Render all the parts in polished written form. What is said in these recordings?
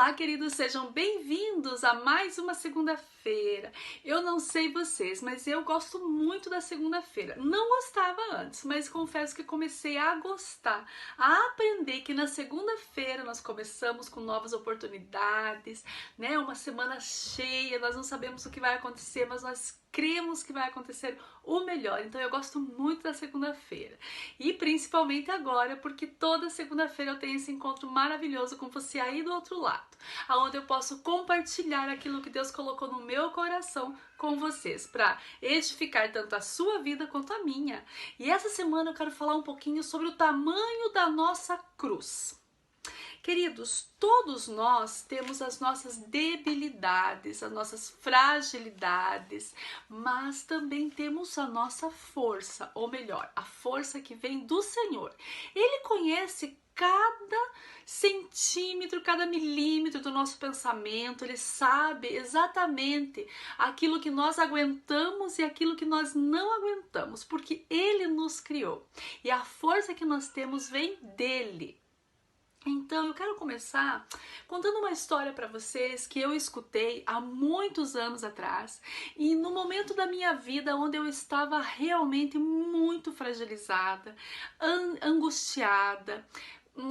Olá, queridos, sejam bem-vindos a mais uma segunda-feira. Eu não sei vocês, mas eu gosto muito da segunda-feira. Não gostava antes, mas confesso que comecei a gostar, a aprender que na segunda-feira nós começamos com novas oportunidades, né? Uma semana cheia, nós não sabemos o que vai acontecer, mas nós cremos que vai acontecer o melhor. Então eu gosto muito da segunda-feira. E principalmente agora, porque toda segunda-feira eu tenho esse encontro maravilhoso com você aí do outro lado, onde eu posso compartilhar aquilo que Deus colocou no meu coração com vocês, para edificar tanto a sua vida quanto a minha. E essa semana eu quero falar um pouquinho sobre o tamanho da nossa cruz. Queridos, todos nós temos as nossas debilidades, as nossas fragilidades, mas também temos a nossa força, ou melhor, a força que vem do Senhor. Ele conhece cada centímetro, cada milímetro do nosso pensamento, Ele sabe exatamente aquilo que nós aguentamos e aquilo que nós não aguentamos, porque Ele nos criou. E a força que nós temos vem dEle. Então eu quero começar contando uma história para vocês que eu escutei há muitos anos atrás e no momento da minha vida onde eu estava realmente muito fragilizada, angustiada,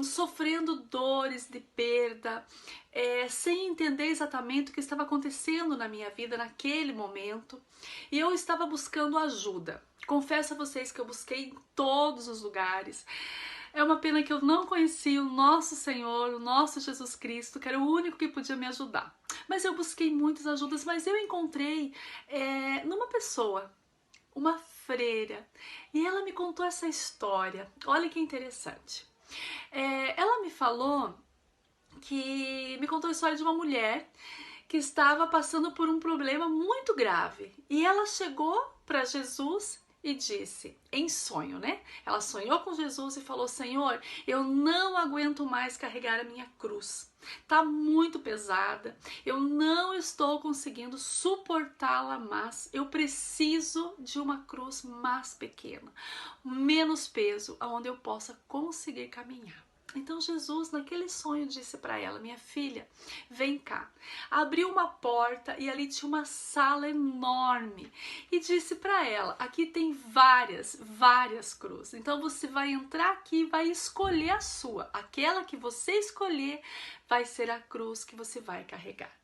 sofrendo dores de perda, sem entender exatamente o que estava acontecendo na minha vida naquele momento, e eu estava buscando ajuda. Confesso a vocês que eu busquei em todos os lugares. É uma pena que eu não conhecia o nosso Senhor, o nosso Jesus Cristo, que era o único que podia me ajudar. Mas eu busquei muitas ajudas, mas eu encontrei numa pessoa, uma freira, e ela me contou essa história. Olha que interessante. Ela me falou me contou a história de uma mulher que estava passando por um problema muito grave. E ela chegou para Jesus e disse, em sonho, né? Ela sonhou com Jesus e falou, Senhor, eu não aguento mais carregar a minha cruz. Tá muito pesada, eu não estou conseguindo suportá-la mais. Eu preciso de uma cruz mais pequena, menos peso, aonde eu possa conseguir caminhar. Então Jesus, naquele sonho, disse para ela, minha filha, vem cá. Abriu uma porta e ali tinha uma sala enorme. E disse para ela, aqui tem várias cruzes. Então você vai entrar aqui e vai escolher a sua. Aquela que você escolher vai ser a cruz que você vai carregar.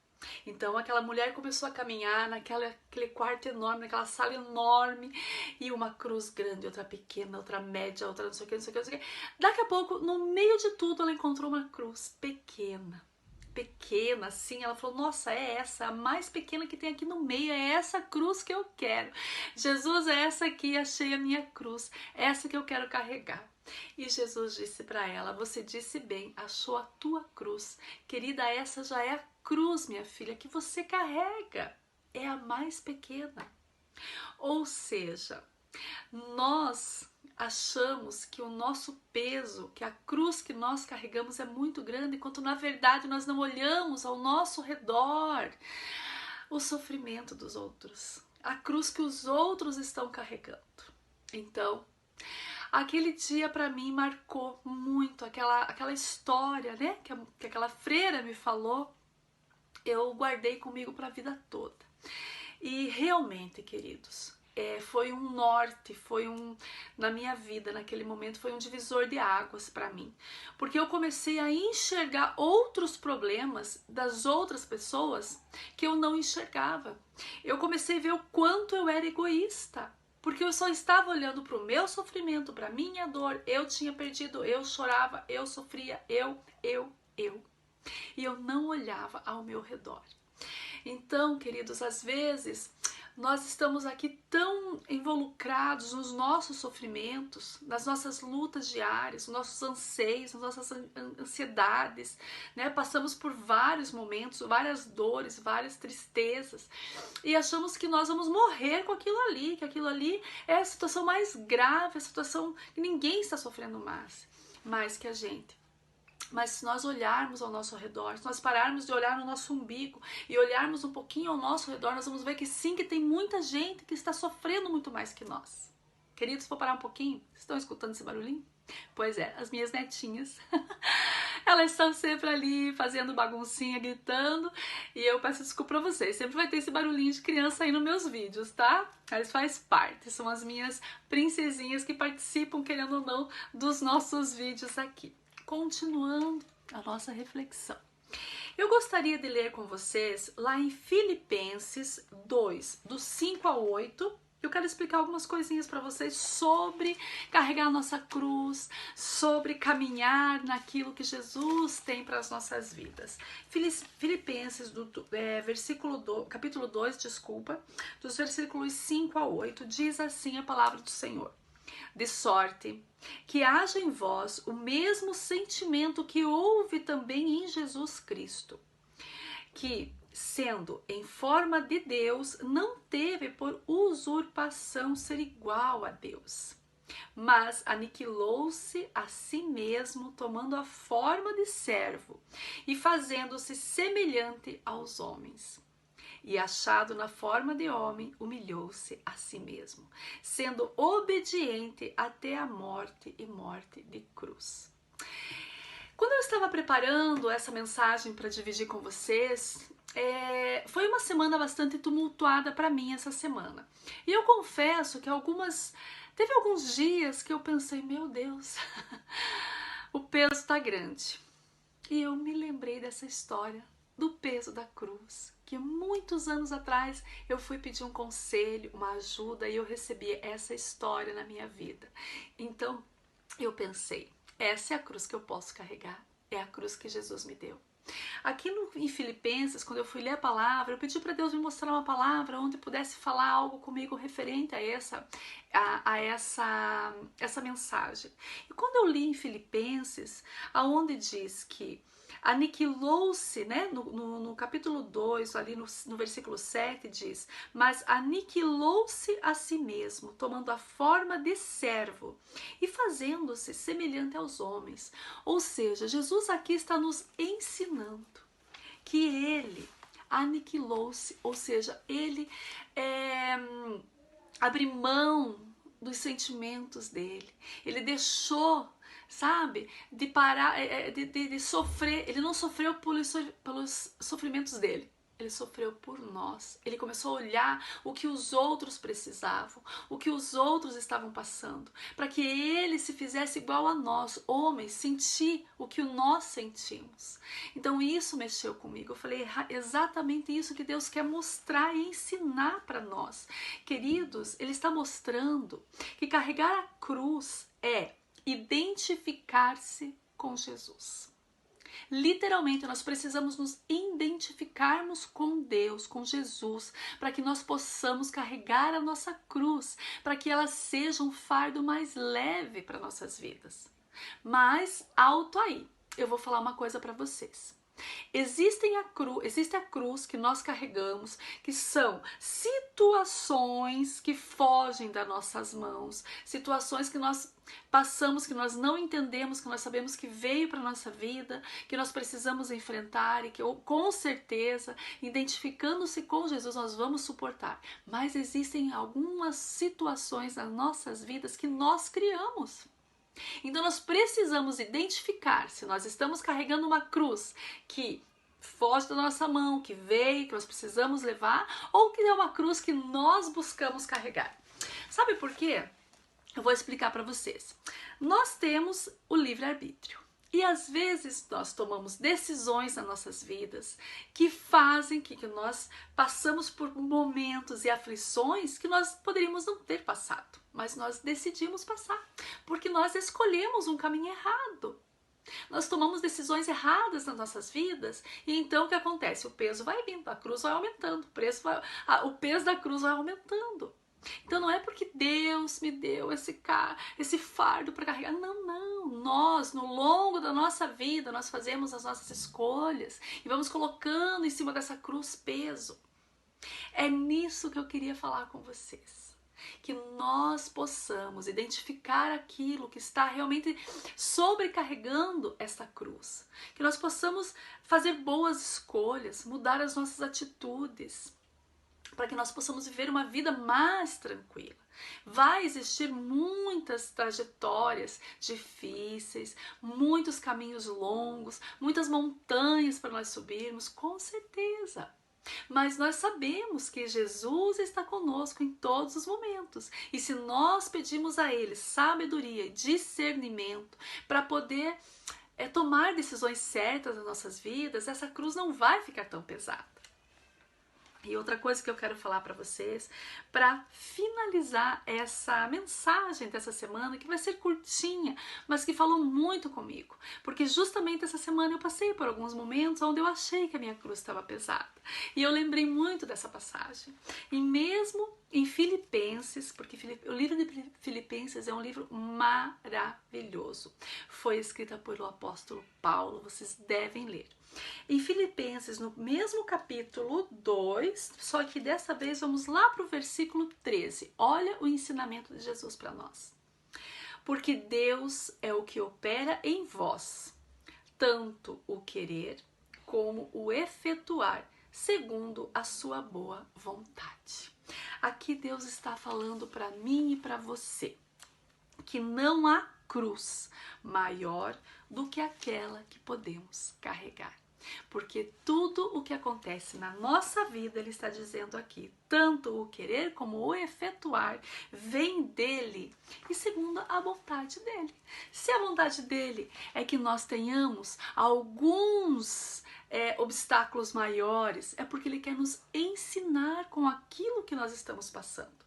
Então aquela mulher começou a caminhar naquele quarto enorme, naquela sala enorme, e uma cruz grande, outra pequena, outra média, outra não sei o que, não sei o que, não sei o que. Daqui a pouco, no meio de tudo, ela encontrou uma cruz pequena, assim. Ela falou, nossa, é essa, a mais pequena que tem aqui no meio, é essa cruz que eu quero. Jesus, é essa aqui, achei a minha cruz, essa que eu quero carregar. E Jesus disse para ela, você disse bem, achou a tua cruz. Querida, essa já é a cruz, minha filha, que você carrega. É a mais pequena. Ou seja, nós achamos que o nosso peso, que a cruz que nós carregamos é muito grande, enquanto na verdade nós não olhamos ao nosso redor o sofrimento dos outros, a cruz que os outros estão carregando. Então, aquele dia para mim marcou muito, aquela história, né, que aquela freira me falou, eu guardei comigo para a vida toda. E realmente, queridos, foi um norte, na minha vida, naquele momento, foi um divisor de águas para mim. Porque eu comecei a enxergar outros problemas das outras pessoas que eu não enxergava. Eu comecei a ver o quanto eu era egoísta. Porque eu só estava olhando para o meu sofrimento, para a minha dor. Eu tinha perdido, eu chorava, eu sofria, eu. E eu não olhava ao meu redor. Então, queridos, às vezes nós estamos aqui tão involucrados nos nossos sofrimentos, nas nossas lutas diárias, nos nossos anseios, nas nossas ansiedades, né? Passamos por vários momentos, várias dores, várias tristezas e achamos que nós vamos morrer com aquilo ali, que aquilo ali é a situação mais grave, a situação que ninguém está sofrendo mais que a gente. Mas se nós olharmos ao nosso redor, se nós pararmos de olhar no nosso umbigo e olharmos um pouquinho ao nosso redor, nós vamos ver que sim, que tem muita gente que está sofrendo muito mais que nós. Queridos, vou parar um pouquinho? Vocês estão escutando esse barulhinho? Pois é, as minhas netinhas, elas estão sempre ali fazendo baguncinha, gritando, e eu peço desculpa pra vocês, sempre vai ter esse barulhinho de criança aí nos meus vídeos, tá? Mas faz parte, são as minhas princesinhas que participam, querendo ou não, dos nossos vídeos aqui. Continuando a nossa reflexão. Eu gostaria de ler com vocês lá em Filipenses 2, do 5 ao 8. Eu quero explicar algumas coisinhas para vocês sobre carregar a nossa cruz, sobre caminhar naquilo que Jesus tem para as nossas vidas. Filipenses, capítulo 2, desculpa, dos versículos 5 a 8, diz assim a palavra do Senhor. De sorte que haja em vós o mesmo sentimento que houve também em Jesus Cristo, que, sendo em forma de Deus, não teve por usurpação ser igual a Deus, mas aniquilou-se a si mesmo, tomando a forma de servo e fazendo-se semelhante aos homens. E achado na forma de homem, humilhou-se a si mesmo, sendo obediente até a morte e morte de cruz. Quando eu estava preparando essa mensagem para dividir com vocês, foi uma semana bastante tumultuada para mim essa semana. E eu confesso que teve alguns dias que eu pensei, meu Deus, o peso está grande. E eu me lembrei dessa história do peso da cruz, que muitos anos atrás eu fui pedir um conselho, uma ajuda, e eu recebi essa história na minha vida. Então eu pensei, essa é a cruz que eu posso carregar, é a cruz que Jesus me deu. Aqui em Filipenses, quando eu fui ler a palavra, eu pedi para Deus me mostrar uma palavra onde pudesse falar algo comigo referente a essa mensagem. E quando eu li em Filipenses, aonde diz que aniquilou-se, né? No capítulo 2, ali no versículo 7 diz, mas aniquilou-se a si mesmo, tomando a forma de servo e fazendo-se semelhante aos homens. Ou seja, Jesus aqui está nos ensinando que ele aniquilou-se, ou seja, ele abriu mão dos sentimentos dele, ele deixou, sabe, de parar, de sofrer. Ele não sofreu pelos sofrimentos dele, ele sofreu por nós. Ele começou a olhar o que os outros precisavam, o que os outros estavam passando, para que ele se fizesse igual a nós, homens, sentir o que nós sentimos. Então isso mexeu comigo. Eu falei, exatamente isso que Deus quer mostrar e ensinar para nós. Queridos, ele está mostrando que carregar a cruz é identificar-se com Jesus. Literalmente, nós precisamos nos identificarmos com Deus, com Jesus, para que nós possamos carregar a nossa cruz, para que ela seja um fardo mais leve para nossas vidas. Mas, alto aí, eu vou falar uma coisa para vocês. Existe a cruz que nós carregamos, que são situações que fogem das nossas mãos, situações que nós passamos, que nós não entendemos, que nós sabemos que veio para a nossa vida, que nós precisamos enfrentar e que com certeza, identificando-se com Jesus, nós vamos suportar. Mas existem algumas situações nas nossas vidas que nós criamos. Então nós precisamos identificar se nós estamos carregando uma cruz que foge da nossa mão, que veio, que nós precisamos levar, ou que é uma cruz que nós buscamos carregar. Sabe por quê? Eu vou explicar para vocês. Nós temos o livre-arbítrio. E às vezes nós tomamos decisões nas nossas vidas que fazem que nós passamos por momentos e aflições que nós poderíamos não ter passado. Mas nós decidimos passar, porque nós escolhemos um caminho errado. Nós tomamos decisões erradas nas nossas vidas e então o que acontece? O peso vai vindo, a cruz vai aumentando, o peso da cruz vai aumentando. Então não é porque Deus me deu esse fardo para carregar. Não. Nós, no longo da nossa vida, nós fazemos as nossas escolhas e vamos colocando em cima dessa cruz peso. É nisso que eu queria falar com vocês. Que nós possamos identificar aquilo que está realmente sobrecarregando esta cruz. Que nós possamos fazer boas escolhas, mudar as nossas atitudes. para que nós possamos viver uma vida mais tranquila. Vai existir muitas trajetórias difíceis, muitos caminhos longos, muitas montanhas para nós subirmos, com certeza. Mas nós sabemos que Jesus está conosco em todos os momentos. E se nós pedimos a Ele sabedoria e discernimento para poder tomar decisões certas nas nossas vidas, essa cruz não vai ficar tão pesada. E outra coisa que eu quero falar para vocês, para finalizar essa mensagem dessa semana, que vai ser curtinha, mas que falou muito comigo, porque justamente essa semana eu passei por alguns momentos onde eu achei que a minha cruz estava pesada, e eu lembrei muito dessa passagem, e mesmo em Filipenses, porque o livro de Filipenses é um livro maravilhoso, foi escrita por o apóstolo Paulo, vocês devem ler. Em Filipenses, no mesmo capítulo 2, só que dessa vez vamos lá para o versículo 13. Olha o ensinamento de Jesus para nós. Porque Deus é o que opera em vós, tanto o querer como o efetuar, segundo a sua boa vontade. Aqui Deus está falando para mim e para você que não há cruz maior do que aquela que podemos carregar. Porque tudo o que acontece na nossa vida, ele está dizendo aqui, tanto o querer como o efetuar, vem dele e segundo a vontade dele. Se a vontade dele é que nós tenhamos alguns obstáculos maiores, é porque ele quer nos ensinar com aquilo que nós estamos passando.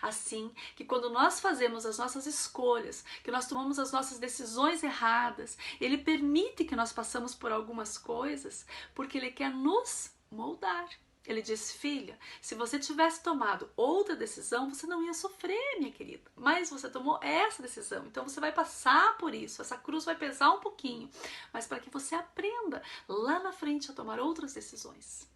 Assim que quando nós fazemos as nossas escolhas, que nós tomamos as nossas decisões erradas, Ele permite que nós passemos por algumas coisas, porque Ele quer nos moldar. Ele diz, filha, se você tivesse tomado outra decisão, você não ia sofrer, minha querida. Mas você tomou essa decisão, então você vai passar por isso. Essa cruz vai pesar um pouquinho, mas para que você aprenda lá na frente a tomar outras decisões.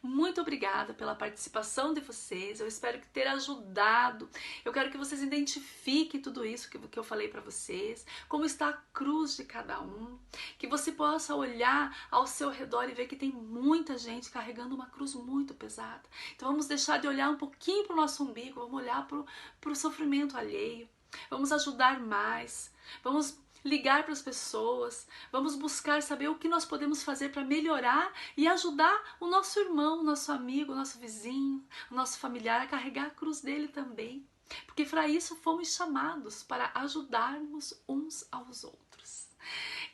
Muito obrigada pela participação de vocês, eu espero que ter ajudado. Eu quero que vocês identifiquem tudo isso que eu falei para vocês, como está a cruz de cada um, que você possa olhar ao seu redor e ver que tem muita gente carregando uma cruz muito pesada. Então vamos deixar de olhar um pouquinho para o nosso umbigo, vamos olhar para o sofrimento alheio, vamos ajudar mais, vamos ligar para as pessoas, vamos buscar saber o que nós podemos fazer para melhorar e ajudar o nosso irmão, o nosso amigo, o nosso vizinho, o nosso familiar a carregar a cruz dele também. Porque para isso fomos chamados, para ajudarmos uns aos outros.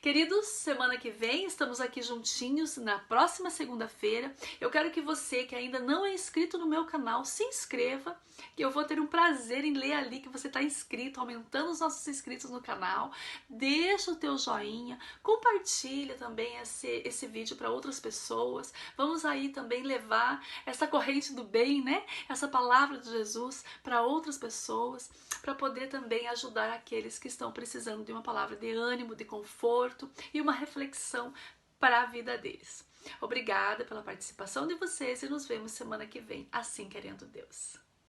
Queridos, semana que vem estamos aqui juntinhos na próxima segunda-feira. Eu quero que você que ainda não é inscrito no meu canal, se inscreva, que eu vou ter um prazer em ler ali que você está inscrito, aumentando os nossos inscritos no canal. Deixa o teu joinha, compartilha também esse vídeo para outras pessoas. Vamos aí também levar essa corrente do bem, né? Essa palavra de Jesus para outras pessoas, para poder também ajudar aqueles que estão precisando de uma palavra de ânimo, de conforto e uma reflexão para a vida deles. Obrigada pela participação de vocês e nos vemos semana que vem, assim querendo Deus.